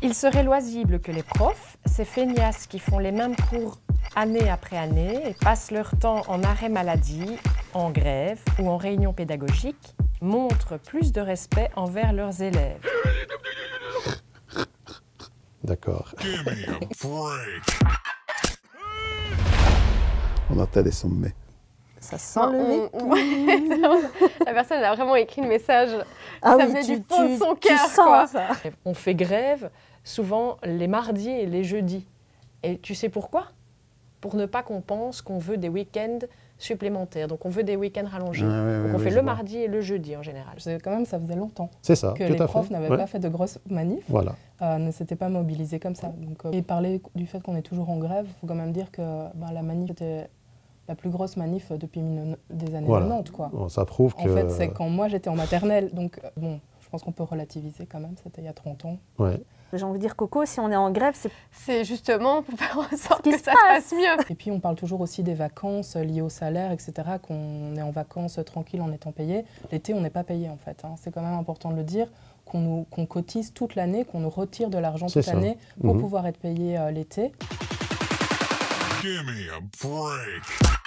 Il serait loisible que les profs, ces feignasses qui font les mêmes cours année après année et passent leur temps en arrêt maladie, en grève ou en réunion pédagogique, montrent plus de respect envers leurs élèves. D'accord. On atteint des sommets. Ça sent le vécu. La personne a vraiment écrit le message. Ah ça oui, venait du fond de son cœur. Ça. On fait grève souvent les mardis et les jeudis. Et tu sais pourquoi? Pour ne pas qu'on pense qu'on veut des week-ends supplémentaires. Donc on veut des week-ends rallongés. Ah, oui, Donc on oui, fait je le vois. mardi et le jeudi en général. Quand même, ça faisait longtemps C'est ça, que tout les à profs fait. n'avaient Ouais. pas fait de grosses manifs, Voilà. ne s'étaient pas mobilisés comme ça. Donc, et parler du fait qu'on est toujours en grève, il faut quand même dire que la manif était la plus grosse manif depuis des années Voilà. 90, quoi. Bon, ça prouve que... En fait, c'est quand moi j'étais en maternelle, donc bon, je pense qu'on peut relativiser quand même, c'était il y a 30 ans. Ouais. J'ai envie de dire, Coco, si on est en grève, c'est C'est justement pour faire en sorte qui que se ça se passe mieux. Et puis on parle toujours aussi des vacances liées au salaire, etc., qu'on est en vacances tranquille en étant payé. L'été, on n'est pas payé en fait, hein. C'est quand même important de le dire, qu'on cotise toute l'année, qu'on nous retire de l'argent C'est toute ça. l'année pour Mhm. pouvoir être payé l'été. Give me a break.